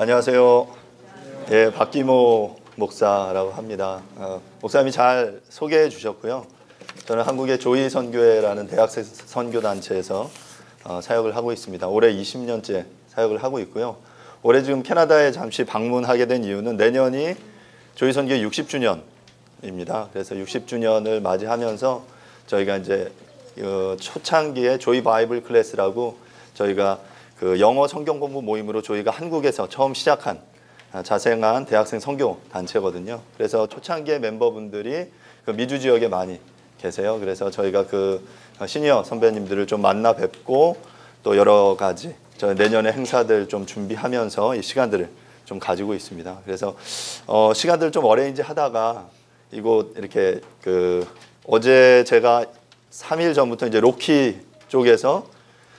안녕하세요. 예, 박기모 목사라고 합니다. 목사님이 잘 소개해 주셨고요. 저는 한국의 조이 선교회라는 대학 선교 단체에서 사역을 하고 있습니다. 올해 20년째 사역을 하고 있고요. 올해 지금 캐나다에 잠시 방문하게 된 이유는 내년이 조이 선교 60주년입니다. 그래서 60주년을 맞이하면서 저희가 이제 초창기에 조이 바이블 클래스라고 저희가 그 영어 성경 공부 모임으로 저희가 한국에서 처음 시작한 자생한 대학생 선교 단체거든요. 그래서 초창기의 멤버분들이 그 미주 지역에 많이 계세요. 그래서 저희가 그 시니어 선배님들을 좀 만나 뵙고 또 여러 가지 저 내년의 행사들 좀 준비하면서 이 시간들을 좀 가지고 있습니다. 그래서 시간들 좀 어레인지 하다가 이곳 이렇게 그 어제 제가 3일 전부터 이제 로키 쪽에서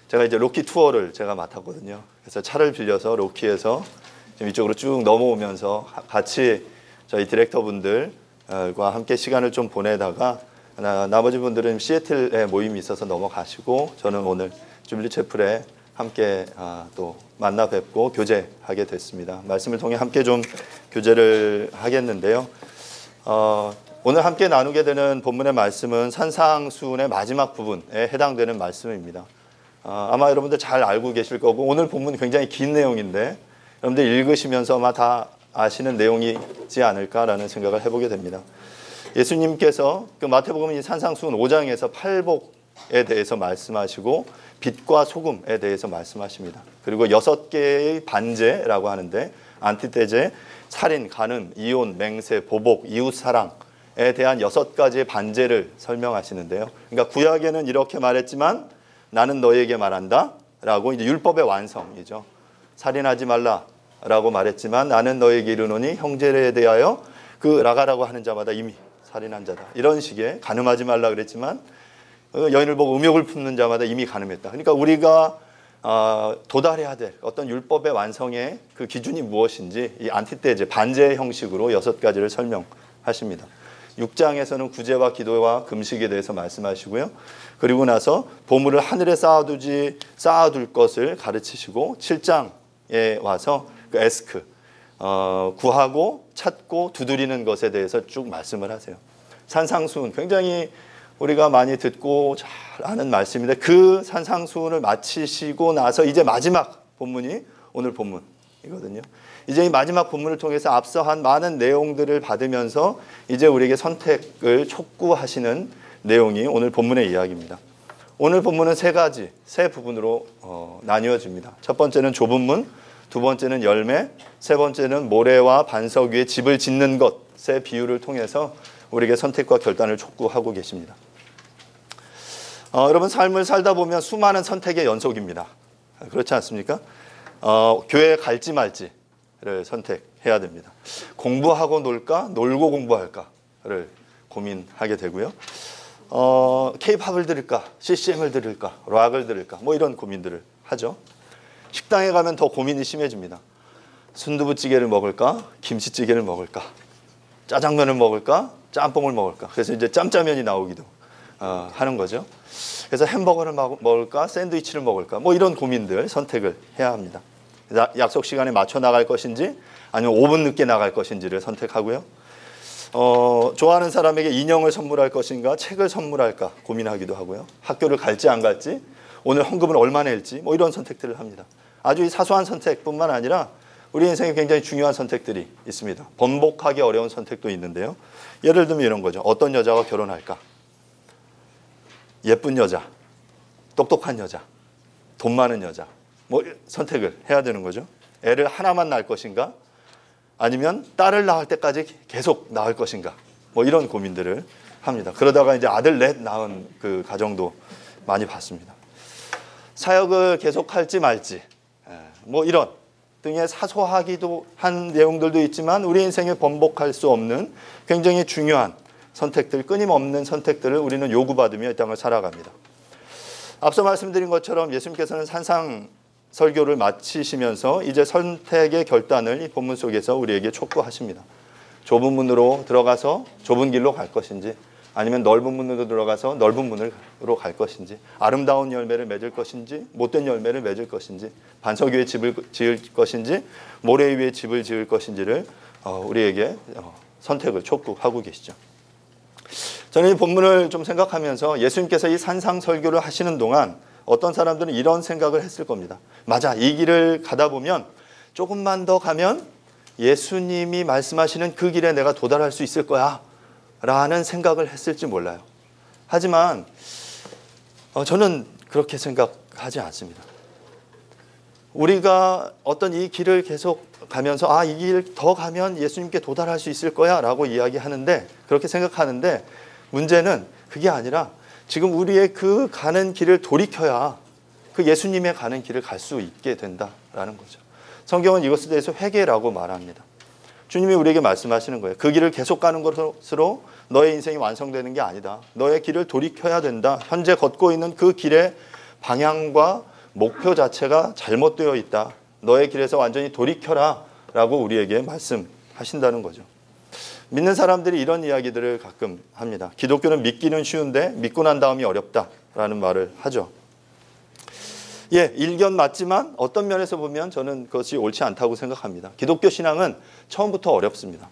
제가 이제 로키 투어를 제가 맡았거든요. 그래서 차를 빌려서 로키에서 지금 이쪽으로 쭉 넘어오면서 같이 저희 디렉터분들과 함께 시간을 좀 보내다가 나머지 분들은 시애틀에 모임이 있어서 넘어가시고 저는 오늘 주빌리 채플에 함께 또 만나 뵙고 교제하게 됐습니다. 말씀을 통해 함께 좀 교제를 하겠는데요. 오늘 함께 나누게 되는 본문의 말씀은 산상수훈의 마지막 부분에 해당되는 말씀입니다. 아마 여러분들 잘 알고 계실 거고 오늘 본문 굉장히 긴 내용인데 여러분들 읽으시면서 아마 다 아시는 내용이지 않을까라는 생각을 해보게 됩니다. 예수님께서 그 마태복음 산상수훈 5장에서 팔복에 대해서 말씀하시고 빛과 소금에 대해서 말씀하십니다. 그리고 6개의 반제라고 하는데 안티테제, 살인, 간음, 이혼, 맹세, 보복, 이웃사랑에 대한 6가지의 반제를 설명하시는데요. 그러니까 구약에는 이렇게 말했지만 나는 너에게 말한다 라고 이제 율법의 완성이죠. 살인하지 말라 라고 말했지만 나는 너에게 이르노니 형제에 대하여 그 라가라고 하는 자마다 이미 살인한 자다. 이런 식의 간음하지 말라 그랬지만 여인을 보고 음욕을 품는 자마다 이미 간음했다. 그러니까 우리가 도달해야 될 어떤 율법의 완성의 그 기준이 무엇인지 이 안티테제 반제 형식으로 6가지를 설명하십니다. 6장에서는 구제와 기도와 금식에 대해서 말씀하시고요. 그리고 나서 보물을 하늘에 쌓아둘 것을 가르치시고 7장에 와서 그 에스크 구하고 찾고 두드리는 것에 대해서 쭉 말씀을 하세요. 산상수훈 굉장히 우리가 많이 듣고 잘 아는 말씀인데 그 산상수훈을 마치시고 나서 이제 마지막 본문이 오늘 본문이거든요. 이제 이 마지막 본문을 통해서 앞서 한 많은 내용들을 받으면서 이제 우리에게 선택을 촉구하시는 내용이 오늘 본문의 이야기입니다. 오늘 본문은 세 부분으로 나뉘어집니다. 첫 번째는 좁은 문, 두 번째는 열매, 세 번째는 모래와 반석 위에 집을 짓는 것의 비유를 통해서 우리에게 선택과 결단을 촉구하고 계십니다. 여러분 삶을 살다 보면 수많은 선택의 연속입니다. 그렇지 않습니까? 교회에 갈지 말지를 선택해야 됩니다. 공부하고 놀까? 놀고 공부할까를 고민하게 되고요. K-팝을 들을까? CCM을 들을까? 락을 들을까? 뭐 이런 고민들을 하죠. 식당에 가면 더 고민이 심해집니다. 순두부찌개를 먹을까? 김치찌개를 먹을까? 짜장면을 먹을까? 짬뽕을 먹을까? 그래서 이제 짬짜면이 나오기도 하는 거죠. 그래서 햄버거를 먹을까? 샌드위치를 먹을까? 뭐 이런 고민들 선택을 해야 합니다. 약속 시간에 맞춰 나갈 것인지 아니면 5분 늦게 나갈 것인지를 선택하고요. 좋아하는 사람에게 인형을 선물할 것인가? 책을 선물할까? 고민하기도 하고요. 학교를 갈지 안 갈지? 오늘 헌금을 얼마 낼지? 뭐 이런 선택들을 합니다. 아주 사소한 선택뿐만 아니라 우리 인생에 굉장히 중요한 선택들이 있습니다. 번복하기 어려운 선택도 있는데요. 예를 들면 이런 거죠. 어떤 여자와 결혼할까? 예쁜 여자, 똑똑한 여자, 돈 많은 여자. 뭐 선택을 해야 되는 거죠. 애를 하나만 낳을 것인가? 아니면 딸을 낳을 때까지 계속 낳을 것인가? 뭐 이런 고민들을 합니다. 그러다가 이제 아들 넷 낳은 그 가정도 많이 봤습니다. 사역을 계속할지 말지, 뭐 이런 등의 사소하기도 한 내용들도 있지만 우리 인생에 번복할 수 없는 굉장히 중요한 선택들, 끊임없는 선택들을 우리는 요구받으며 이 땅을 살아갑니다. 앞서 말씀드린 것처럼 예수님께서는 산상 설교를 마치시면서 이제 선택의 결단을 이 본문 속에서 우리에게 촉구하십니다. 좁은 문으로 들어가서 좁은 길로 갈 것인지 아니면 넓은 문으로 들어가서 넓은 문으로 갈 것인지, 아름다운 열매를 맺을 것인지, 못된 열매를 맺을 것인지, 반석 위에 집을 지을 것인지, 모래 위에 집을 지을 것인지를 우리에게 선택을 촉구하고 계시죠. 저는 이 본문을 좀 생각하면서 예수님께서 이 산상 설교를 하시는 동안 어떤 사람들은 이런 생각을 했을 겁니다. 맞아, 이 길을 가다 보면 조금만 더 가면 예수님이 말씀하시는 그 길에 내가 도달할 수 있을 거야 라는 생각을 했을지 몰라요. 하지만 저는 그렇게 생각하지 않습니다. 우리가 어떤 이 길을 계속 가면서 이 길 더 가면 예수님께 도달할 수 있을 거야 라고 이야기하는데, 그렇게 생각하는데, 문제는 그게 아니라 지금 우리의 그 가는 길을 돌이켜야 그 예수님의 가는 길을 갈 수 있게 된다라는 거죠. 성경은 이것에 대해서 회개라고 말합니다. 주님이 우리에게 말씀하시는 거예요. 그 길을 계속 가는 것으로 너의 인생이 완성되는 게 아니다. 너의 길을 돌이켜야 된다. 현재 걷고 있는 그 길의 방향과 목표 자체가 잘못되어 있다. 너의 길에서 완전히 돌이켜라 라고 우리에게 말씀하신다는 거죠. 믿는 사람들이 이런 이야기들을 가끔 합니다. 기독교는 믿기는 쉬운데 믿고 난 다음이 어렵다라는 말을 하죠. 일견 맞지만 어떤 면에서 보면 저는 그것이 옳지 않다고 생각합니다. 기독교 신앙은 처음부터 어렵습니다.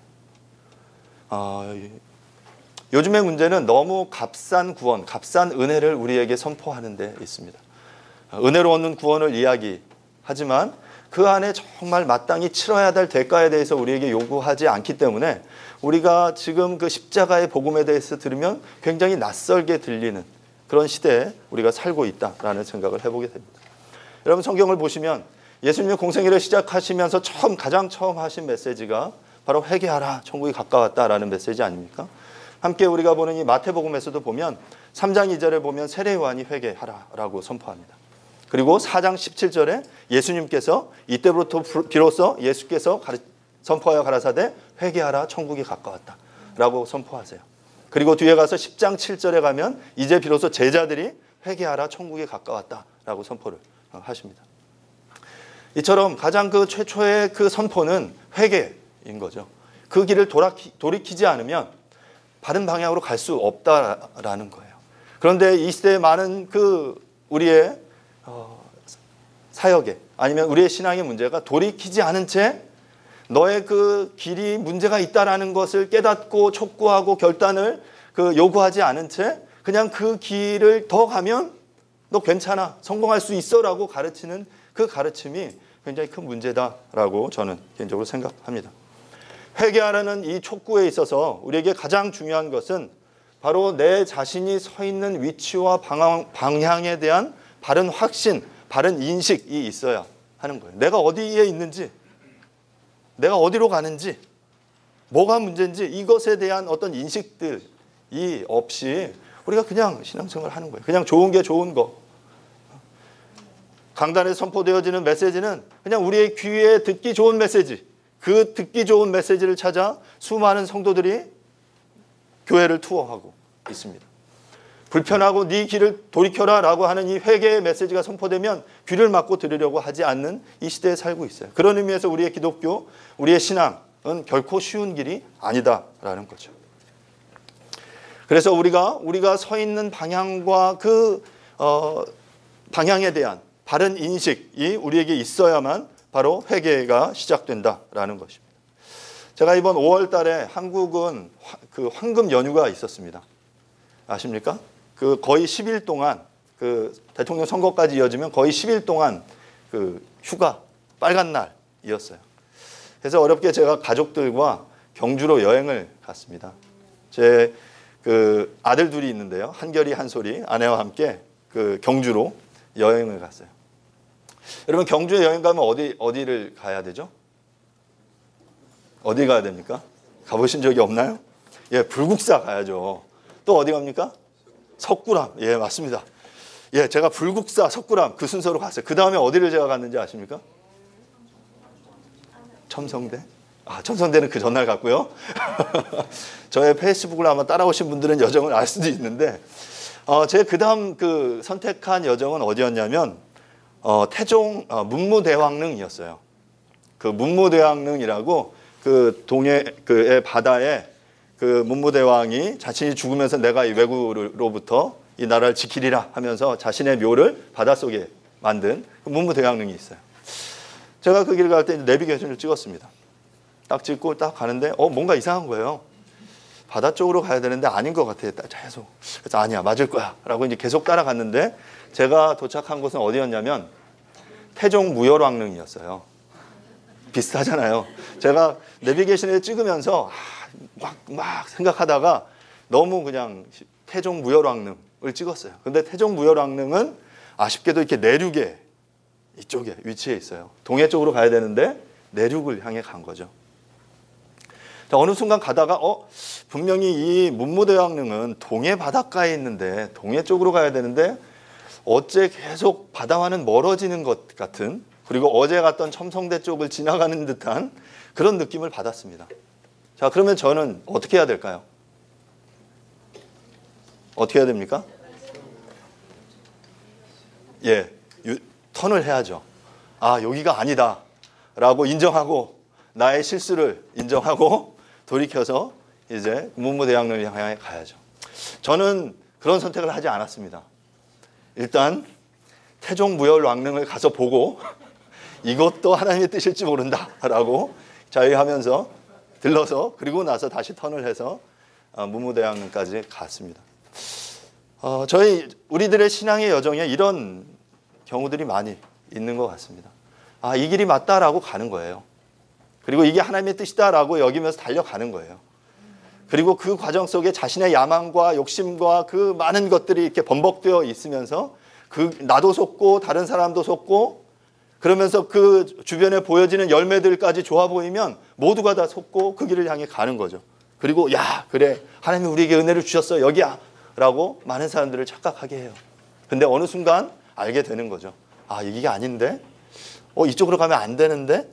요즘의 문제는 너무 값싼 구원, 값싼 은혜를 우리에게 선포하는 데 있습니다. 은혜로 얻는 구원을 이야기하지만 그 안에 정말 마땅히 치러야 될 대가에 대해서 우리에게 요구하지 않기 때문에 우리가 지금 그 십자가의 복음에 대해서 들으면 굉장히 낯설게 들리는 그런 시대에 우리가 살고 있다라는 생각을 해보게 됩니다. 여러분, 성경을 보시면 예수님의 공생애를 시작하시면서 가장 처음 하신 메시지가 바로 회개하라, 천국이 가까웠다라는 메시지 아닙니까? 함께 우리가 보는 이 마태복음에서도 보면 3장 2절에 보면 세례 요한이 회개하라라고 선포합니다. 그리고 4장 17절에 예수님께서 이때부터 비로소 예수께서 선포하여 가라사대 회개하라, 천국이 가까웠다 라고 선포하세요. 그리고 뒤에 가서 10장 7절에 가면 이제 비로소 제자들이 회개하라, 천국이 가까웠다 라고 선포를 하십니다. 이처럼 가장 그 최초의 그 선포는 회개인 거죠. 그 길을 돌이키지 않으면 바른 방향으로 갈 수 없다라는 거예요. 그런데 이 시대에 많은 그 우리의 사역에 아니면 우리의 신앙의 문제가 돌이키지 않은 채 너의 그 길이 문제가 있다라는 것을 깨닫고 촉구하고 결단을 요구하지 않은 채 그냥 그 길을 더 가면 너 괜찮아, 성공할 수 있어라고 가르치는 그 가르침이 굉장히 큰 문제다라고 저는 개인적으로 생각합니다. 회개하라는 이 촉구에 있어서 우리에게 가장 중요한 것은 바로 내 자신이 서 있는 위치와 방향에 대한 바른 확신, 바른 인식이 있어야 하는 거예요. 내가 어디에 있는지, 내가 어디로 가는지, 뭐가 문제인지 이것에 대한 어떤 인식들이 없이 우리가 그냥 신앙생활을 하는 거예요. 그냥 좋은 게 좋은 거. 강단에 선포되어지는 메시지는 그냥 우리의 귀에 듣기 좋은 메시지, 그 듣기 좋은 메시지를 찾아 수많은 성도들이 교회를 투어하고 있습니다. 불편하고 네 길을 돌이켜라 라고 하는 이 회개의 메시지가 선포되면 귀를 막고 들으려고 하지 않는 이 시대에 살고 있어요. 그런 의미에서 우리의 기독교, 우리의 신앙은 결코 쉬운 길이 아니다라는 거죠. 그래서 우리가 서 있는 방향과 그 방향에 대한 바른 인식이 우리에게 있어야만 바로 회개가 시작된다라는 것입니다. 제가 이번 5월 달에 한국은 그 황금 연휴가 있었습니다. 아십니까? 그 거의 10일 동안 그 대통령 선거까지 이어지면 거의 10일 동안 그 휴가, 빨간 날이었어요. 그래서 어렵게 제가 가족들과 경주로 여행을 갔습니다. 제 그 아들 둘이 있는데요. 한결이 한솔이 아내와 함께 그 경주로 여행을 갔어요. 여러분, 경주에 여행 가면 어디를 가야 되죠? 어디 가야 됩니까? 가보신 적이 없나요? 예, 불국사 가야죠. 또 어디 갑니까? 석굴암. 예, 맞습니다. 예, 제가 불국사, 석굴암 그 순서로 갔어요. 그 다음에 어디를 제가 갔는지 아십니까? 첨성대. 첨성대는 그 전날 갔고요. 저의 페이스북을 아마 따라오신 분들은 여정을 알 수도 있는데, 제가 그 다음 그 선택한 여정은 어디였냐면 태종 문무대왕릉이었어요. 그 문무대왕릉이라고 그 동해 그의 바다에 그 문무대왕이 자신이 죽으면서 내가 이 왜구로부터 이 나라를 지키리라 하면서 자신의 묘를 바닷속에 만든 그 문무대왕릉이 있어요. 제가 그 길 갈 때 내비게이션을 찍었습니다. 딱 찍고 딱 가는데 뭔가 이상한 거예요. 바다 쪽으로 가야 되는데 아닌 것 같아요. 계속. 그래서 아니야, 맞을 거야 라고 이제 계속 따라갔는데 제가 도착한 곳은 어디였냐면 태종 무열왕릉이었어요. 비슷하잖아요. 제가 내비게이션에 찍으면서 막 생각하다가 너무 그냥 태종 무열왕릉을 찍었어요. 근데 태종 무열왕릉은 아쉽게도 이렇게 내륙에 이쪽에 위치해 있어요. 동해 쪽으로 가야 되는데 내륙을 향해 간 거죠. 자, 어느 순간 가다가 분명히 이 문무대왕릉은 동해 바닷가에 있는데 동해 쪽으로 가야 되는데 어째 계속 바다와는 멀어지는 것 같은, 그리고 어제 갔던 첨성대 쪽을 지나가는 듯한 그런 느낌을 받았습니다. 자, 그러면 저는 어떻게 해야 될까요? 어떻게 해야 됩니까? 예, 턴을 해야죠. 아, 여기가 아니다 라고 인정하고 나의 실수를 인정하고 돌이켜서 이제 문무대왕릉을 향해 가야죠. 저는 그런 선택을 하지 않았습니다. 일단 태종 무열왕릉을 가서 보고 이것도 하나님의 뜻일지 모른다 라고 자유하면서 들러서 그리고 나서 다시 턴을 해서 문무대왕릉까지 갔습니다. 우리들의 신앙의 여정에 이런 경우들이 많이 있는 것 같습니다. 아, 이 길이 맞다라고 가는 거예요. 그리고 이게 하나님의 뜻이다라고 여기면서 달려가는 거예요. 그리고 그 과정 속에 자신의 야망과 욕심과 그 많은 것들이 이렇게 번복되어 있으면서 나도 속고 다른 사람도 속고 그러면서 그 주변에 보여지는 열매들까지 좋아 보이면 모두가 다 속고 그 길을 향해 가는 거죠. 그리고 야, 그래, 하나님이 우리에게 은혜를 주셨어, 여기야 라고 많은 사람들을 착각하게 해요. 근데 어느 순간 알게 되는 거죠. 아, 이게 아닌데? 이쪽으로 가면 안 되는데?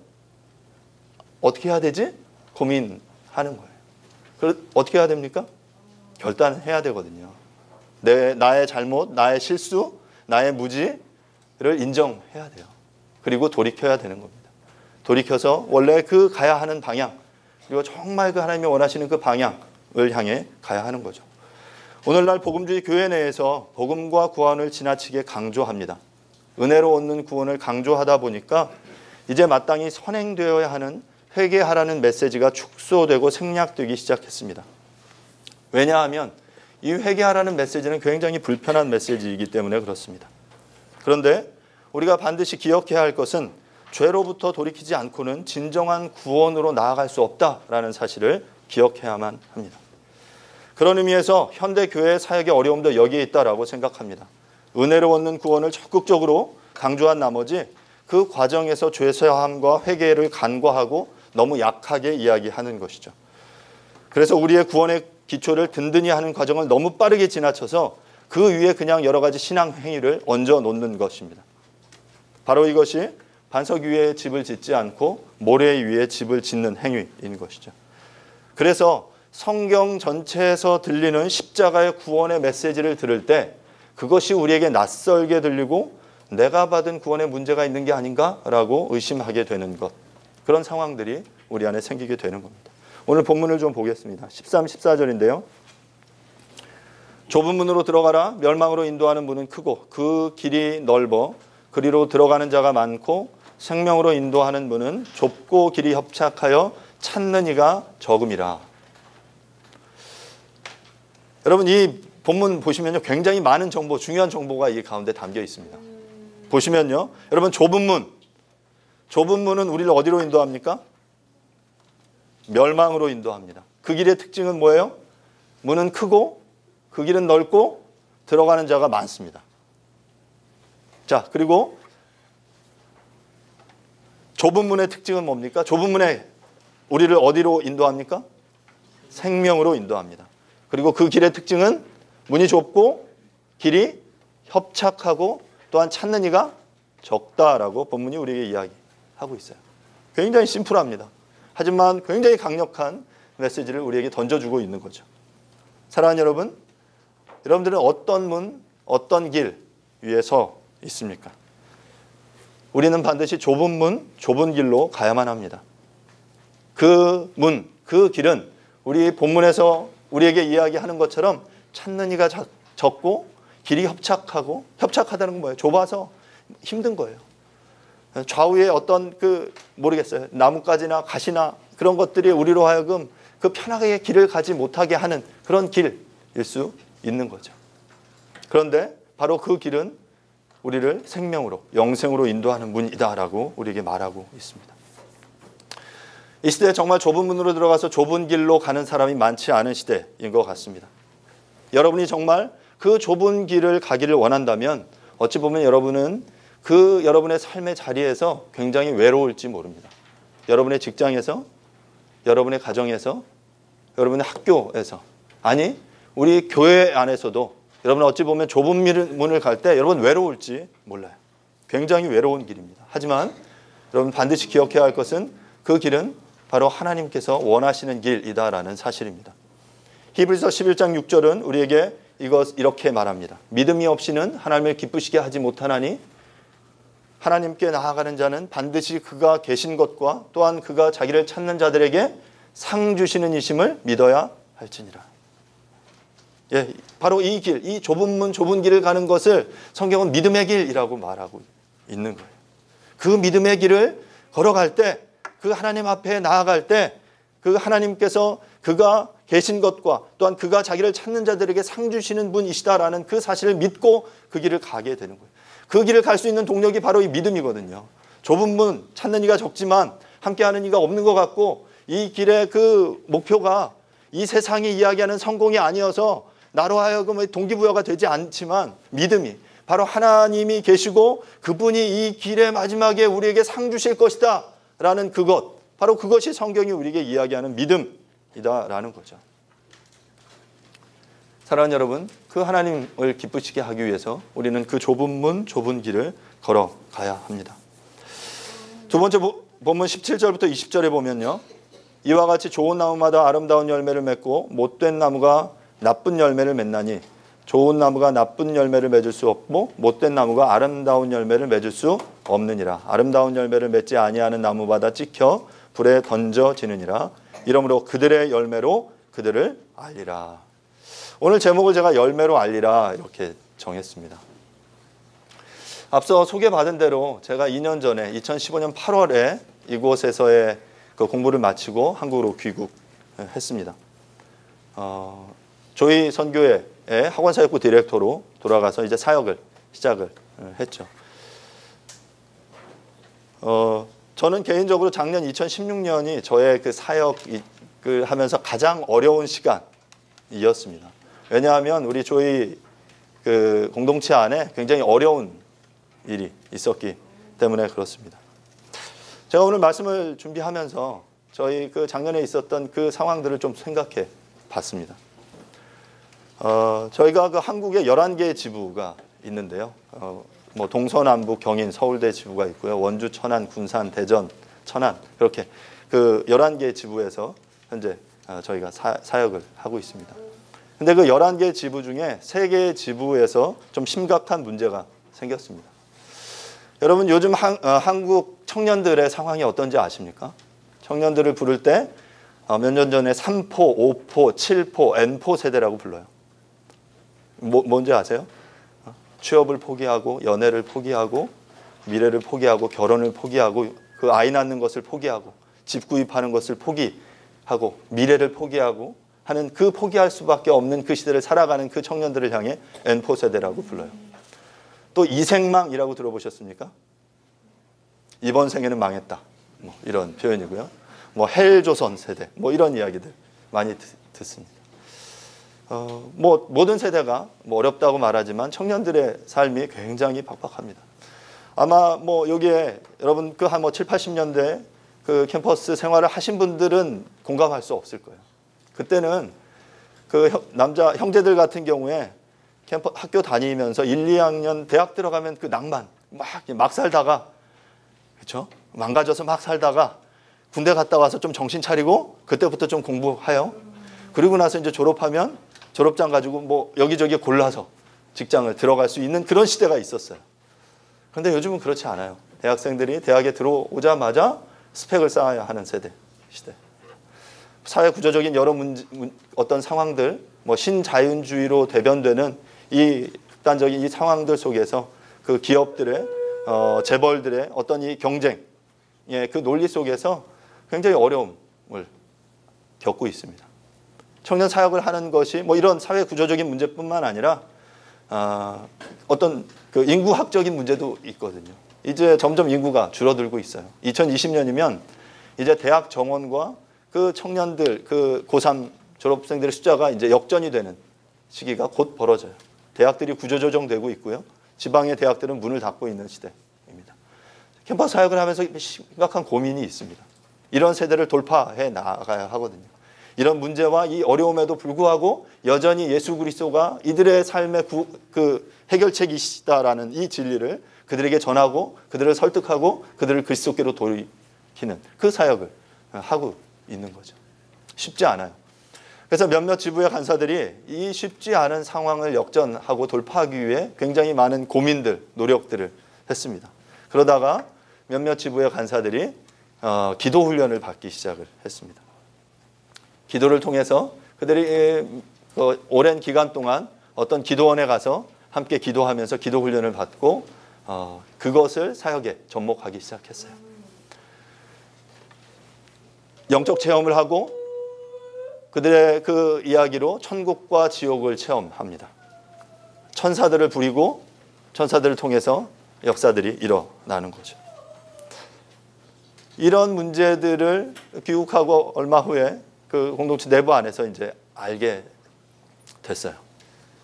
어떻게 해야 되지? 고민하는 거예요. 어떻게 해야 됩니까? 결단해야 되거든요. 나의 잘못, 나의 실수, 나의 무지를 인정해야 돼요. 그리고 돌이켜야 되는 겁니다. 돌이켜서 원래 그 가야 하는 방향, 그리고 정말 그 하나님이 원하시는 그 방향을 향해 가야 하는 거죠. 오늘날 복음주의 교회 내에서 복음과 구원을 지나치게 강조합니다. 은혜로 얻는 구원을 강조하다 보니까 이제 마땅히 선행되어야 하는 회개하라는 메시지가 축소되고 생략되기 시작했습니다. 왜냐하면 이 회개하라는 메시지는 굉장히 불편한 메시지이기 때문에 그렇습니다. 그런데 우리가 반드시 기억해야 할 것은 죄로부터 돌이키지 않고는 진정한 구원으로 나아갈 수 없다라는 사실을 기억해야만 합니다. 그런 의미에서 현대 교회의 사역의 어려움도 여기에 있다라고 생각합니다. 은혜로 얻는 구원을 적극적으로 강조한 나머지 그 과정에서 죄사함과 회개를 간과하고 너무 약하게 이야기하는 것이죠. 그래서 우리의 구원의 기초를 든든히 하는 과정을 너무 빠르게 지나쳐서 그 위에 그냥 여러 가지 신앙 행위를 얹어 놓는 것입니다. 바로 이것이 반석 위에 집을 짓지 않고 모래 위에 집을 짓는 행위인 것이죠. 그래서 성경 전체에서 들리는 십자가의 구원의 메시지를 들을 때 그것이 우리에게 낯설게 들리고 내가 받은 구원에 문제가 있는 게 아닌가라고 의심하게 되는 것, 그런 상황들이 우리 안에 생기게 되는 겁니다. 오늘 본문을 좀 보겠습니다. 13, 14절인데요. 좁은 문으로 들어가라. 멸망으로 인도하는 문은 크고 그 길이 넓어 그리로 들어가는 자가 많고 생명으로 인도하는 문은 좁고 길이 협착하여 찾는 이가 적음이라. 여러분, 이 본문 보시면요, 굉장히 많은 정보, 중요한 정보가 이 가운데 담겨 있습니다. 보시면요, 여러분, 좁은 문은 우리를 어디로 인도합니까? 멸망으로 인도합니다. 그 길의 특징은 뭐예요? 문은 크고 그 길은 넓고 들어가는 자가 많습니다. 자, 그리고 좁은 문의 특징은 뭡니까? 좁은 문에 우리를 어디로 인도합니까? 생명으로 인도합니다. 그리고 그 길의 특징은 문이 좁고 길이 협착하고 또한 찾는 이가 적다라고 본문이 우리에게 이야기하고 있어요. 굉장히 심플합니다. 하지만 굉장히 강력한 메시지를 우리에게 던져주고 있는 거죠. 사랑하는 여러분, 여러분들은 어떤 문, 어떤 길 위에 서 있습니까? 우리는 반드시 좁은 문, 좁은 길로 가야만 합니다. 그 문, 그 길은 우리 본문에서 우리에게 이야기하는 것처럼 찾는 이가 적고 길이 협착하다는 건 뭐예요? 좁아서 힘든 거예요. 좌우에 어떤 모르겠어요. 나뭇가지나 가시나 그런 것들이 우리로 하여금 편하게 길을 가지 못하게 하는 그런 길일 수 있는 거죠. 그런데 바로 그 길은 우리를 생명으로, 영생으로 인도하는 문이다라고 우리에게 말하고 있습니다. 이 시대에 정말 좁은 문으로 들어가서 좁은 길로 가는 사람이 많지 않은 시대인 것 같습니다. 여러분이 정말 그 좁은 길을 가기를 원한다면 어찌 보면 여러분은 여러분의 삶의 자리에서 굉장히 외로울지 모릅니다. 여러분의 직장에서, 여러분의 가정에서, 여러분의 학교에서, 아니 우리 교회 안에서도 여러분 어찌 보면 좁은 문을 갈 때 여러분 외로울지 몰라요. 굉장히 외로운 길입니다. 하지만 여러분 반드시 기억해야 할 것은 그 길은 바로 하나님께서 원하시는 길이다라는 사실입니다. 히브리서 11장 6절은 우리에게 이렇게 말합니다. 믿음이 없이는 하나님을 기쁘시게 하지 못하나니 하나님께 나아가는 자는 반드시 그가 계신 것과 또한 그가 자기를 찾는 자들에게 상 주시는 이심을 믿어야 할지니라. 예, 바로 이 길, 이 좁은 문, 좁은 길을 가는 것을 성경은 믿음의 길이라고 말하고 있는 거예요. 그 믿음의 길을 걸어갈 때, 그 하나님 앞에 나아갈 때, 그 하나님께서 그가 계신 것과 또한 그가 자기를 찾는 자들에게 상 주시는 분이시다라는 그 사실을 믿고 그 길을 가게 되는 거예요. 그 길을 갈 수 있는 동력이 바로 이 믿음이거든요. 좁은 문, 찾는 이가 적지만 함께하는 이가 없는 것 같고 이 길의 그 목표가 이 세상이 이야기하는 성공이 아니어서 나로 하여금 동기부여가 되지 않지만 믿음이 바로 하나님이 계시고 그분이 이 길의 마지막에 우리에게 상 주실 것이다 라는 그것, 바로 그것이 성경이 우리에게 이야기하는 믿음이다라는 거죠. 사랑하는 여러분, 그 하나님을 기쁘시게 하기 위해서 우리는 그 좁은 문, 좁은 길을 걸어가야 합니다. 두 번째 본문 17절부터 20절에 보면요, 이와 같이 좋은 나무마다 아름다운 열매를 맺고 못된 나무가 나쁜 열매를 맺나니 좋은 나무가 나쁜 열매를 맺을 수 없고 못된 나무가 아름다운 열매를 맺을 수 없느니라. 아름다운 열매를 맺지 아니하는 나무마다 찍혀 불에 던져지느니라. 이러므로 그들의 열매로 그들을 알리라. 오늘 제목을 제가 열매로 알리라 이렇게 정했습니다. 앞서 소개받은 대로 제가 2년 전에 2015년 8월에 이곳에서의 그 공부를 마치고 한국으로 귀국했습니다. 조이 선교회의 학원사역부 디렉터로 돌아가서 이제 사역을 시작을 했죠. 저는 개인적으로 작년 2016년이 저의 그 사역을 하면서 가장 어려운 시간이었습니다. 왜냐하면 우리 조이 그 공동체 안에 굉장히 어려운 일이 있었기 때문에 그렇습니다. 제가 오늘 말씀을 준비하면서 저희 그 작년에 있었던 그 상황들을 좀 생각해 봤습니다. 저희가 그 한국에 11개의 지부가 있는데요. 뭐 동서남북 경인 서울대 지부가 있고요. 원주, 천안, 군산, 대전, 천안 그렇게 그 11개의 지부에서 현재 저희가 사역을 하고 있습니다. 근데 그 11개의 지부 중에 3개의 지부에서 좀 심각한 문제가 생겼습니다. 여러분 요즘 한국 청년들의 상황이 어떤지 아십니까? 청년들을 부를 때 몇 년 전에 3포, 5포, 7포, N포 세대라고 불러요. 뭔지 아세요? 취업을 포기하고 연애를 포기하고 미래를 포기하고 결혼을 포기하고 그 아이 낳는 것을 포기하고 집 구입하는 것을 포기하고 미래를 포기하고 하는 그 포기할 수밖에 없는 그 시대를 살아가는 그 청년들을 향해 N포 세대라고 불러요. 또 이생망이라고 들어보셨습니까? 이번 생에는 망했다. 뭐 이런 표현이고요. 뭐 헬조선 세대 뭐 이런 이야기들 많이 듣습니다. 뭐 모든 세대가 뭐 어렵다고 말하지만 청년들의 삶이 굉장히 팍팍합니다. 아마 뭐 여기에 여러분 그 한 뭐 7, 80년대 그 캠퍼스 생활을 하신 분들은 공감할 수 없을 거예요. 그때는 그 남자 형제들 같은 경우에 학교 다니면서 1, 2학년 대학 들어가면 그 낭만 막 살다가 그렇죠? 망가져서 막 살다가 군대 갔다 와서 좀 정신 차리고 그때부터 좀 공부해요. 그리고 나서 이제 졸업하면 졸업장 가지고 뭐 여기저기 골라서 직장을 들어갈 수 있는 그런 시대가 있었어요. 그런데 요즘은 그렇지 않아요. 대학생들이 대학에 들어오자마자 스펙을 쌓아야 하는 시대. 사회 구조적인 여러 어떤 상황들, 뭐 신자윤주의로 대변되는 이 극단적인 이 상황들 속에서 그 기업들의 재벌들의 어떤 이 경쟁, 그 논리 속에서 굉장히 어려움을 겪고 있습니다. 청년 사역을 하는 것이 뭐 이런 사회 구조적인 문제뿐만 아니라 어떤 그 인구학적인 문제도 있거든요. 이제 점점 인구가 줄어들고 있어요. 2020년이면 이제 대학 정원과 그 청년들, 그 고3 졸업생들의 숫자가 이제 역전이 되는 시기가 곧 벌어져요. 대학들이 구조조정되고 있고요. 지방의 대학들은 문을 닫고 있는 시대입니다. 캠퍼스 사역을 하면서 심각한 고민이 있습니다. 이런 세대를 돌파해 나가야 하거든요. 이런 문제와 이 어려움에도 불구하고 여전히 예수 그리스도가 이들의 삶의 그 해결책이시다라는 이 진리를 그들에게 전하고 그들을 설득하고 그들을 그리스도께로 돌이키는 그 사역을 하고 있는 거죠. 쉽지 않아요. 그래서 몇몇 지부의 간사들이 이 쉽지 않은 상황을 역전하고 돌파하기 위해 굉장히 많은 고민들, 노력들을 했습니다. 그러다가 몇몇 지부의 간사들이 기도 훈련을 받기 시작을 했습니다. 기도를 통해서 그들이 오랜 기간 동안 어떤 기도원에 가서 함께 기도하면서 기도 훈련을 받고 그것을 사역에 접목하기 시작했어요. 영적 체험을 하고 그들의 그 이야기로 천국과 지옥을 체험합니다. 천사들을 부리고 천사들을 통해서 역사들이 일어나는 거죠. 이런 문제들을 귀국하고 얼마 후에 그 공동체 내부 안에서 이제 알게 됐어요.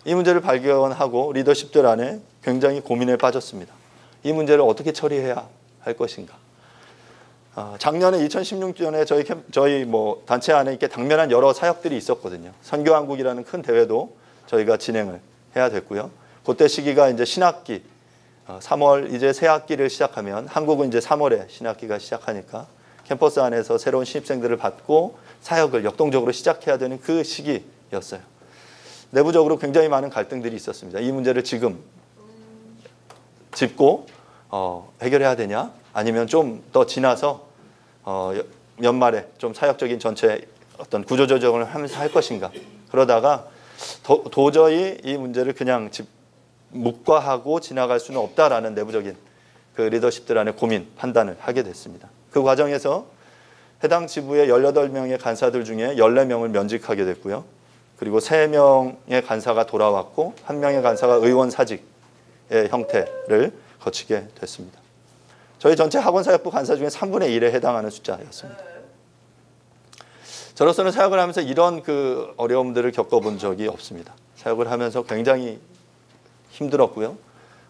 이 문제를 발견하고 리더십들 안에 굉장히 고민에 빠졌습니다. 이 문제를 어떻게 처리해야 할 것인가. 작년에 2016년에 저희 뭐 단체 안에 이렇게 당면한 여러 사역들이 있었거든요. 선교한국이라는 큰 대회도 저희가 진행을 해야 됐고요. 그때 시기가 이제 신학기 3월 이제 새 학기를 시작하면 한국은 이제 3월에 신학기가 시작하니까 캠퍼스 안에서 새로운 신입생들을 받고 사역을 역동적으로 시작해야 되는 그 시기였어요. 내부적으로 굉장히 많은 갈등들이 있었습니다. 이 문제를 지금 짚고 해결해야 되냐? 아니면 좀 더 지나서 연말에 좀 사역적인 전체 어떤 구조조정을 하면서 할 것인가? 그러다가 도저히 이 문제를 그냥 묵과하고 지나갈 수는 없다라는 내부적인 그 리더십들 안에 고민, 판단을 하게 됐습니다. 그 과정에서 해당 지부의 18명의 간사들 중에 14명을 면직하게 됐고요. 그리고 3명의 간사가 돌아왔고 1명의 간사가 의원 사직의 형태를 거치게 됐습니다. 저희 전체 학원사역부 간사 중에 3분의 1에 해당하는 숫자였습니다. 저로서는 사역을 하면서 이런 그 어려움들을 겪어본 적이 없습니다. 사역을 하면서 굉장히 힘들었고요.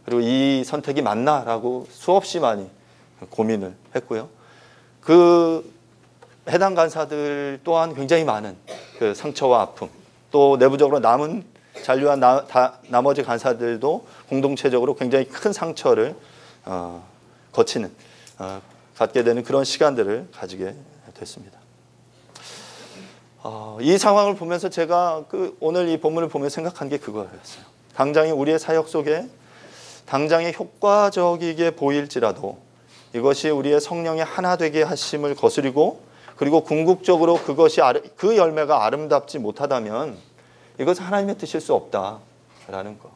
그리고 이 선택이 맞나라고 수없이 많이 고민을 했고요. 그 해당 간사들 또한 굉장히 많은 그 상처와 아픔, 또 내부적으로 남은 잔류한 나머지 간사들도 공동체적으로 굉장히 큰 상처를 거치는 갖게 되는 그런 시간들을 가지게 됐습니다. 이 상황을 보면서 제가 오늘 이 본문을 보면서 생각한 게 그거였어요. 당장의 우리의 사역 속에 당장의 효과적이게 보일지라도 이것이 우리의 성령의 하나 되게 하심을 거스리고 그리고 궁극적으로 그것이 그 열매가 아름답지 못하다면 이것은 하나님의 뜻일 수 없다라는 거.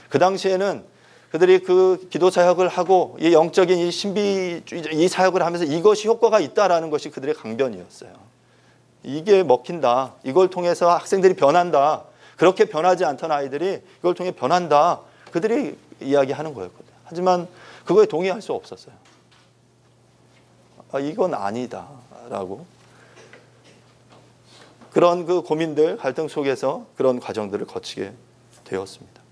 그 당시에는 그들이 그 기도 사역을 하고 이 영적인 이 신비주의 이 사역을 하면서 이것이 효과가 있다라는 것이 그들의 강변이었어요. 이게 먹힌다. 이걸 통해서 학생들이 변한다. 그렇게 변하지 않던 아이들이 이걸 통해 변한다. 그들이 이야기하는 거였거든요. 하지만 그거에 동의할 수 없었어요. 이건 아니다라고. 그런 그 고민들, 갈등 속에서 그런 과정들을 거치게 되었습니다.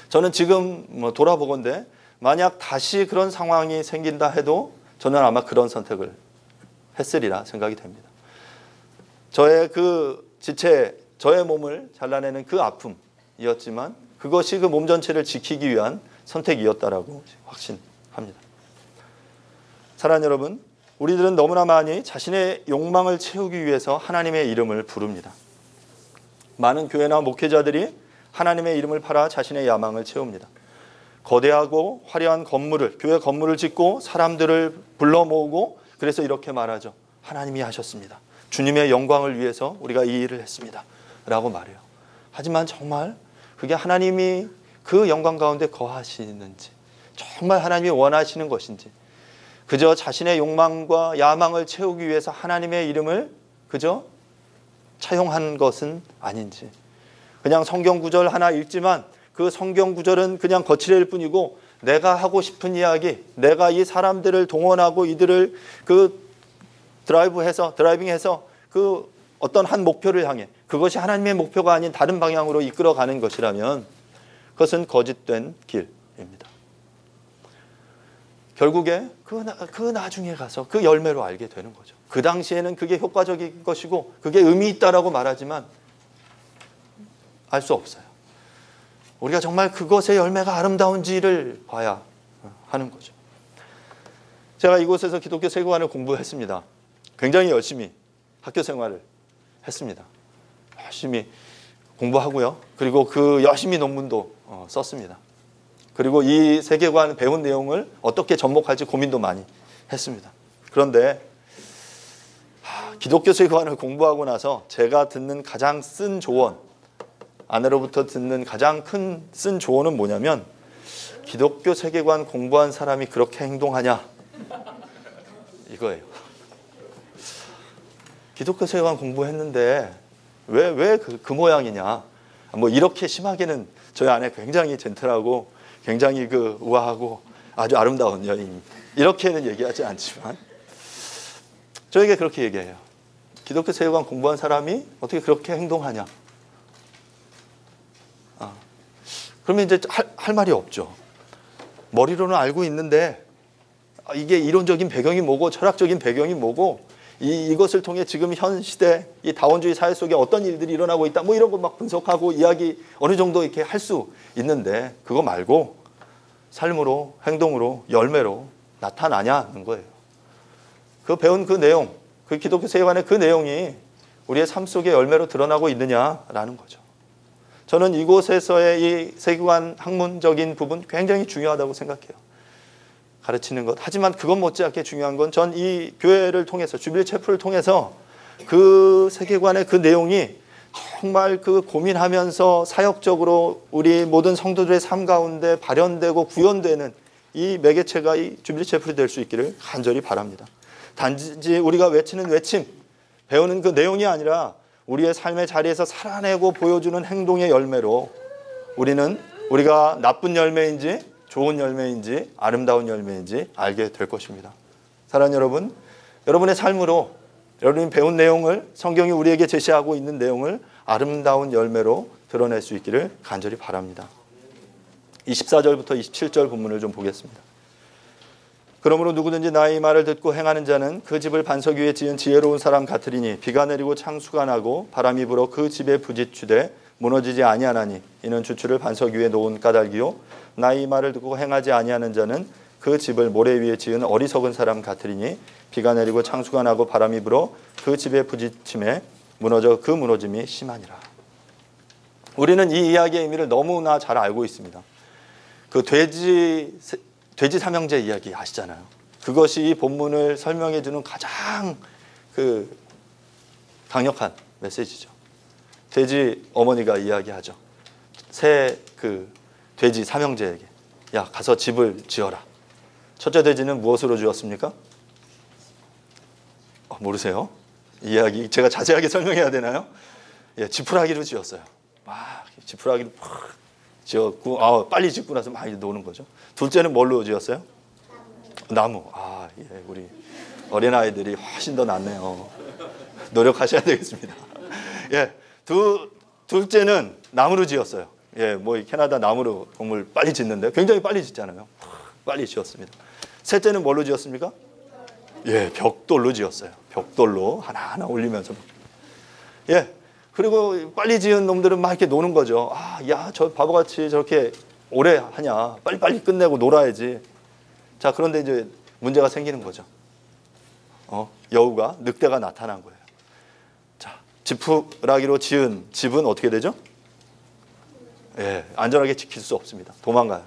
저는 지금 돌아보건대 만약 다시 그런 상황이 생긴다 해도 저는 아마 그런 선택을 했으리라 생각이 됩니다. 저의 그 지체, 저의 몸을 잘라내는 그 아픔이었지만 그것이 그 몸 전체를 지키기 위한 선택이었다라고 확신합니다. 사랑하는 여러분, 우리들은 너무나 많이 자신의 욕망을 채우기 위해서 하나님의 이름을 부릅니다. 많은 교회나 목회자들이 하나님의 이름을 팔아 자신의 야망을 채웁니다. 거대하고 화려한 건물을, 교회 건물을 짓고 사람들을 불러 모으고 그래서 이렇게 말하죠. 하나님이 하셨습니다. 주님의 영광을 위해서 우리가 이 일을 했습니다 라고 말해요. 하지만 정말 그게 하나님이 그 영광 가운데 거하시는지, 정말 하나님이 원하시는 것인지, 그저 자신의 욕망과 야망을 채우기 위해서 하나님의 이름을 그저 차용한 것은 아닌지, 그냥 성경 구절 하나 읽지만 그 성경 구절은 그냥 거칠일 뿐이고 내가 하고 싶은 이야기, 내가 이 사람들을 동원하고 이들을 그 드라이빙해서 그 어떤 한 목표를 향해, 그것이 하나님의 목표가 아닌 다른 방향으로 이끌어가는 것이라면 그것은 거짓된 길입니다. 결국에 그 나중에 가서 그 열매로 알게 되는 거죠. 그 당시에는 그게 효과적인 것이고 그게 의미 있다라고 말하지만 알 수 없어요. 우리가 정말 그것의 열매가 아름다운지를 봐야 하는 거죠. 제가 이곳에서 기독교 세계관을 공부했습니다. 굉장히 열심히 학교 생활을 했습니다. 열심히 공부하고요. 그리고 그 열심히 논문도 썼습니다. 그리고 이 세계관 배운 내용을 어떻게 접목할지 고민도 많이 했습니다. 그런데 기독교 세계관을 공부하고 나서 제가 듣는 가장 쓴 조언, 아내로부터 듣는 가장 큰 쓴 조언은 뭐냐면, 기독교 세계관 공부한 사람이 그렇게 행동하냐, 이거예요. 기독교 세계관 공부했는데 왜 그 모양이냐, 뭐 이렇게 심하게는 저희 아내 굉장히 젠틀하고 굉장히 우아하고 아주 아름다운 여인, 이렇게는 얘기하지 않지만 저에게 그렇게 얘기해요. 기독교 세계관 공부한 사람이 어떻게 그렇게 행동하냐. 그러면 이제 할 말이 없죠. 머리로는 알고 있는데 이게 이론적인 배경이 뭐고 철학적인 배경이 뭐고 이것을 통해 지금 현 시대 이 다원주의 사회 속에 어떤 일들이 일어나고 있다, 뭐 이런 거 막 분석하고 이야기 어느 정도 이렇게 할 수 있는데 그거 말고 삶으로, 행동으로, 열매로 나타나냐는 거예요. 그 배운 그 내용, 그 기독교 세계관의 그 내용이 우리의 삶 속에 열매로 드러나고 있느냐라는 거죠. 저는 이곳에서의 이 세계관 학문적인 부분 굉장히 중요하다고 생각해요. 가르치는 것. 하지만 그것 못지않게 중요한 건 전 이 교회를 통해서, 주빌리 채플을 통해서 그 세계관의 그 내용이 정말 그 고민하면서 사역적으로 우리 모든 성도들의 삶 가운데 발현되고 구현되는 이 매개체가 이 주빌리 채플이 될 수 있기를 간절히 바랍니다. 단지 우리가 외치는 외침, 배우는 그 내용이 아니라 우리의 삶의 자리에서 살아내고 보여주는 행동의 열매로 우리가 나쁜 열매인지 좋은 열매인지 아름다운 열매인지 알게 될 것입니다. 사랑하는 여러분, 여러분의 삶으로 여러분이 배운 내용을, 성경이 우리에게 제시하고 있는 내용을 아름다운 열매로 드러낼 수 있기를 간절히 바랍니다. 24절부터 27절 본문을 좀 보겠습니다. 그러므로 누구든지 나의 말을 듣고 행하는 자는 그 집을 반석 위에 지은 지혜로운 사람 같으리니 비가 내리고 창수가 나고 바람이 불어 그 집에 부딪히되 무너지지 아니하나니 이는 주추를 반석 위에 놓은 까닭이요 나의 말을 듣고 행하지 아니하는 자는 그 집을 모래 위에 지은 어리석은 사람 같으리니 비가 내리고 창수가 나고 바람이 불어 그 집에 부딪힘에 무너져 그 무너짐이 심하니라. 우리는 이 이야기의 의미를 너무나 잘 알고 있습니다. 그 돼지 삼형제 이야기 아시잖아요. 그것이 이 본문을 설명해 주는 가장 강력한 메시지죠. 돼지 어머니가 이야기하죠. 돼지 삼형제에게 야, 가서 집을 지어라. 첫째 돼지는 무엇으로 지었습니까? 모르세요? 이야기 제가 자세하게 설명해야 되나요? 예, 지푸라기로 지었어요. 막 지푸라기로 팍 지었고, 빨리 짓고 나서 많이 노는 거죠. 둘째는 뭘로 지었어요? 나무. 예, 우리 어린아이들이 훨씬 더 낫네요. 노력하셔야 되겠습니다. 예, 둘째는 나무로 지었어요. 예, 뭐 캐나다 나무로 건물 빨리 짓는데 굉장히 빨리 짓잖아요. 빨리 지었습니다. 셋째는 뭘로 지었습니까? 예, 벽돌로 지었어요. 벽돌로 하나하나 올리면서. 예, 그리고 빨리 지은 놈들은 막 이렇게 노는 거죠. 야, 저 바보같이 저렇게 오래 하냐. 빨리빨리 끝내고 놀아야지. 자, 그런데 이제 문제가 생기는 거죠. 여우가, 늑대가 나타난 거예요. 자, 지푸라기로 지은 집은 어떻게 되죠? 예, 안전하게 지킬 수 없습니다. 도망가요.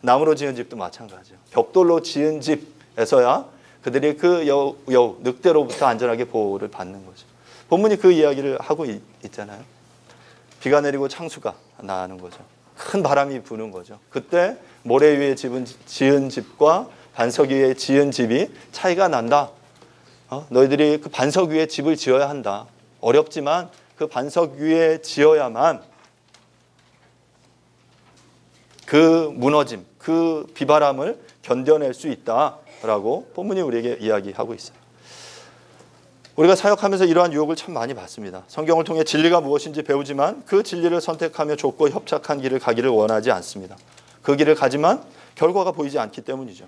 나무로 지은 집도 마찬가지예요. 벽돌로 지은 집에서야 그들이 그 여우, 늑대로부터 안전하게 보호를 받는 거죠. 본문이 그 이야기를 하고 있잖아요. 비가 내리고 창수가 나는 거죠. 큰 바람이 부는 거죠. 그때 모래 위에 지은 집과 반석 위에 지은 집이 차이가 난다. 너희들이 그 반석 위에 집을 지어야 한다. 어렵지만 그 반석 위에 지어야만 그 무너짐, 그 비바람을 견뎌낼 수 있다라고 본문이 우리에게 이야기하고 있어요. 우리가 사역하면서 이러한 유혹을 참 많이 받습니다. 성경을 통해 진리가 무엇인지 배우지만 그 진리를 선택하며 좁고 협착한 길을 가기를 원하지 않습니다. 그 길을 가지만 결과가 보이지 않기 때문이죠.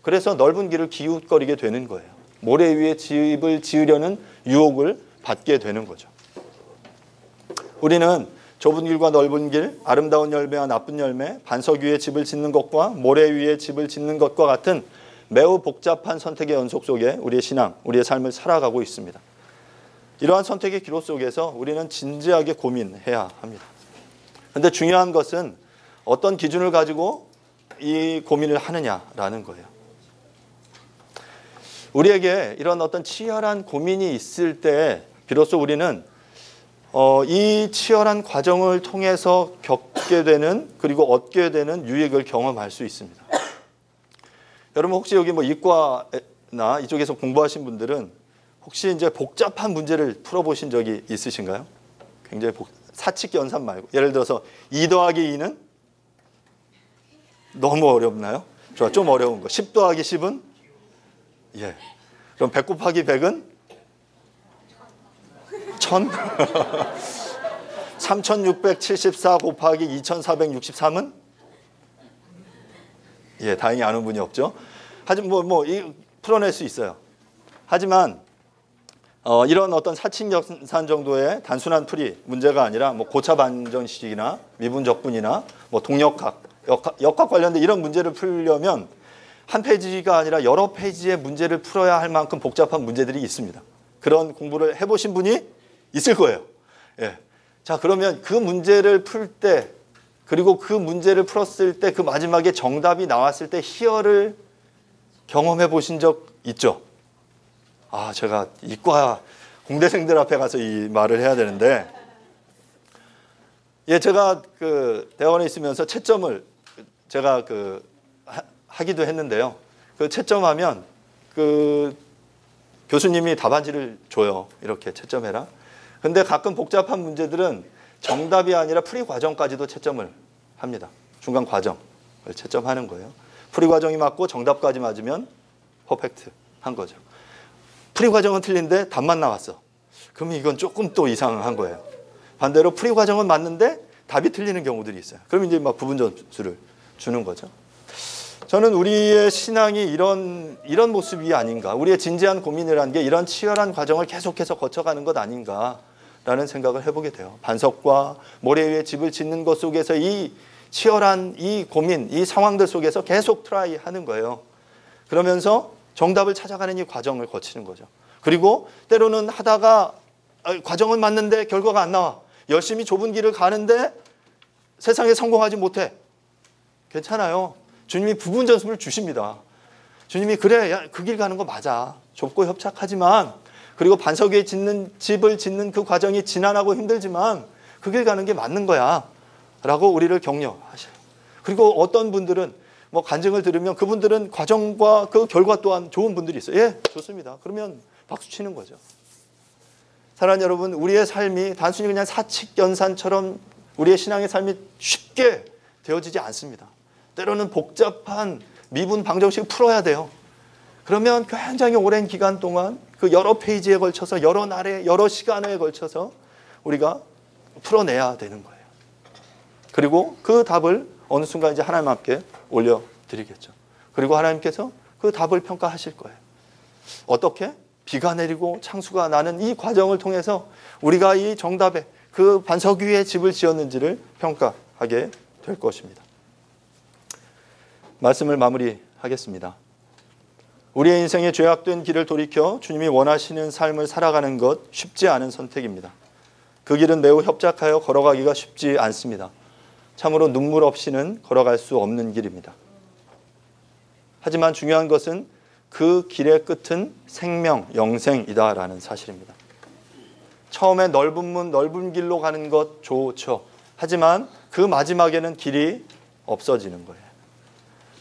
그래서 넓은 길을 기웃거리게 되는 거예요. 모래 위에 집을 지으려는 유혹을 받게 되는 거죠. 우리는 좁은 길과 넓은 길, 아름다운 열매와 나쁜 열매, 반석 위에 집을 짓는 것과 모래 위에 집을 짓는 것과 같은 매우 복잡한 선택의 연속 속에 우리의 신앙, 우리의 삶을 살아가고 있습니다. 이러한 선택의 기로 속에서 우리는 진지하게 고민해야 합니다. 그런데 중요한 것은 어떤 기준을 가지고 이 고민을 하느냐라는 거예요. 우리에게 이런 어떤 치열한 고민이 있을 때 비로소 우리는 이 치열한 과정을 통해서 겪게 되는 그리고 얻게 되는 유익을 경험할 수 있습니다. 여러분 혹시 여기 뭐 이과나 이쪽에서 공부하신 분들은 혹시 이제 복잡한 문제를 풀어보신 적이 있으신가요? 굉장히 사칙 연산 말고 예를 들어서 2 더하기 2는 너무 어렵나요? 좋아, 좀 어려운 거. 10 더하기 10은? 예. 그럼 100 곱하기 100은? 1000? 3674 곱하기 2463은? 예, 다행히 아는 분이 없죠. 하지만 풀어낼 수 있어요. 하지만 이런 어떤 사칙 연산 정도의 단순한 풀이 문제가 아니라 뭐 고차 반정식이나 미분적분이나 뭐 동력학, 역학 관련된 이런 문제를 풀려면 한 페이지가 아니라 여러 페이지의 문제를 풀어야 할 만큼 복잡한 문제들이 있습니다. 그런 공부를 해보신 분이 있을 거예요. 예. 자, 그러면 그 문제를 풀 때 그리고 그 문제를 풀었을 때 그 마지막에 정답이 나왔을 때 희열을 경험해 보신 적 있죠? 제가 이과 공대생들 앞에 가서 이 말을 해야 되는데, 예, 제가 그 대원에 있으면서 채점을 제가 하기도 했는데요. 그 채점하면 그 교수님이 답안지를 줘요. 이렇게 채점해라. 근데 가끔 복잡한 문제들은 정답이 아니라 풀이 과정까지도 채점을 합니다. 중간 과정을 채점하는 거예요. 풀이 과정이 맞고 정답까지 맞으면 퍼펙트 한 거죠. 풀이 과정은 틀린데 답만 나왔어. 그러면 이건 조금 또 이상한 거예요. 반대로 풀이 과정은 맞는데 답이 틀리는 경우들이 있어요. 그럼 이제 막 부분 점수를 주는 거죠. 저는 우리의 신앙이 이런 모습이 아닌가. 우리의 진지한 고민이라는 게 이런 치열한 과정을 계속해서 거쳐가는 것 아닌가라는 생각을 해보게 돼요. 반석과 모래 위에 집을 짓는 것 속에서 이 치열한 이 고민, 이 상황들 속에서 계속 트라이 하는 거예요. 그러면서 정답을 찾아가는 이 과정을 거치는 거죠. 그리고 때로는 하다가 과정은 맞는데 결과가 안 나와. 열심히 좁은 길을 가는데 세상에 성공하지 못해. 괜찮아요. 주님이 부분 점수를 주십니다. 주님이 그래, 그 길 가는 거 맞아. 좁고 협착하지만, 그리고 반석 위에 집을 짓는 그 과정이 지난하고 힘들지만 그 길 가는 게 맞는 거야 라고 우리를 격려하셔요. 그리고 어떤 분들은 뭐 간증을 들으면 그분들은 과정과 그 결과 또한 좋은 분들이 있어요. 예, 좋습니다. 그러면 박수 치는 거죠. 사랑하는 여러분, 우리의 삶이 단순히 그냥 사칙 연산처럼 우리의 신앙의 삶이 쉽게 되어지지 않습니다. 때로는 복잡한 미분 방정식을 풀어야 돼요. 그러면 굉장히 오랜 기간 동안 그 여러 페이지에 걸쳐서 여러 날에 여러 시간에 걸쳐서 우리가 풀어내야 되는 거예요. 그리고 그 답을 어느 순간 이제 하나님 앞에 올려드리겠죠. 그리고 하나님께서 그 답을 평가하실 거예요. 어떻게? 비가 내리고 창수가 나는 이 과정을 통해서 우리가 이 정답에 그 반석 위에 집을 지었는지를 평가하게 될 것입니다. 말씀을 마무리하겠습니다. 우리의 인생의 죄악된 길을 돌이켜 주님이 원하시는 삶을 살아가는 것 쉽지 않은 선택입니다. 그 길은 매우 협착하여 걸어가기가 쉽지 않습니다. 참으로 눈물 없이는 걸어갈 수 없는 길입니다. 하지만 중요한 것은 그 길의 끝은 생명, 영생이다라는 사실입니다. 처음에 넓은 문, 넓은 길로 가는 것 좋죠. 하지만 그 마지막에는 길이 없어지는 거예요.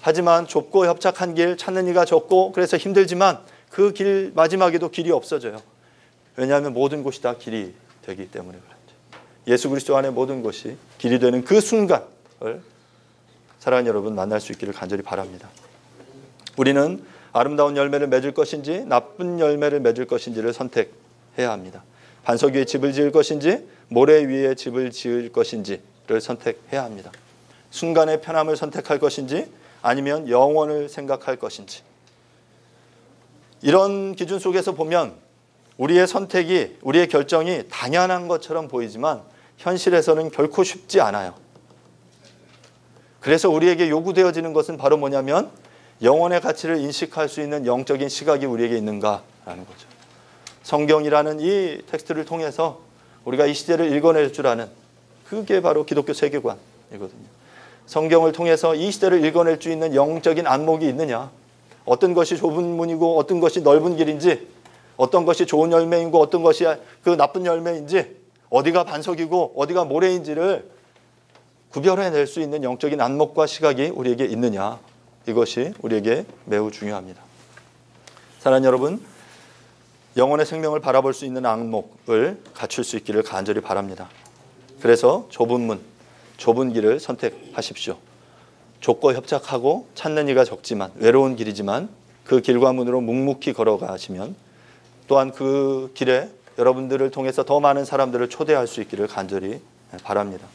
하지만 좁고 협착한 길 찾는 이가 적고 그래서 힘들지만 그 길 마지막에도 길이 없어져요. 왜냐하면 모든 곳이 다 길이 되기 때문에 그렇죠. 예수 그리스도 안에 모든 것이 길이 되는 그 순간을 사랑하는 여러분 만날 수 있기를 간절히 바랍니다. 우리는 아름다운 열매를 맺을 것인지 나쁜 열매를 맺을 것인지를 선택해야 합니다. 반석 위에 집을 지을 것인지 모래 위에 집을 지을 것인지를 선택해야 합니다. 순간의 편함을 선택할 것인지 아니면 영원을 생각할 것인지. 이런 기준 속에서 보면 우리의 선택이, 우리의 결정이 당연한 것처럼 보이지만 현실에서는 결코 쉽지 않아요. 그래서 우리에게 요구되어지는 것은 바로 뭐냐면 영혼의 가치를 인식할 수 있는 영적인 시각이 우리에게 있는가라는 거죠. 성경이라는 이 텍스트를 통해서 우리가 이 시대를 읽어낼 줄 아는, 그게 바로 기독교 세계관이거든요. 성경을 통해서 이 시대를 읽어낼 수 있는 영적인 안목이 있느냐, 어떤 것이 좁은 문이고 어떤 것이 넓은 길인지, 어떤 것이 좋은 열매이고 어떤 것이 그 나쁜 열매인지, 어디가 반석이고 어디가 모래인지를 구별해낼 수 있는 영적인 안목과 시각이 우리에게 있느냐, 이것이 우리에게 매우 중요합니다. 사랑하는 여러분, 영혼의 생명을 바라볼 수 있는 안목을 갖출 수 있기를 간절히 바랍니다. 그래서 좁은 문, 좁은 길을 선택하십시오. 좁고 협착하고 찾는 이가 적지만 외로운 길이지만 그 길과 문으로 묵묵히 걸어가시면 또한 그 길에 여러분들을 통해서 더 많은 사람들을 초대할 수 있기를 간절히 바랍니다.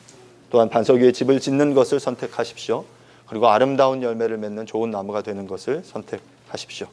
또한 반석 위에 집을 짓는 것을 선택하십시오. 그리고 아름다운 열매를 맺는 좋은 나무가 되는 것을 선택하십시오.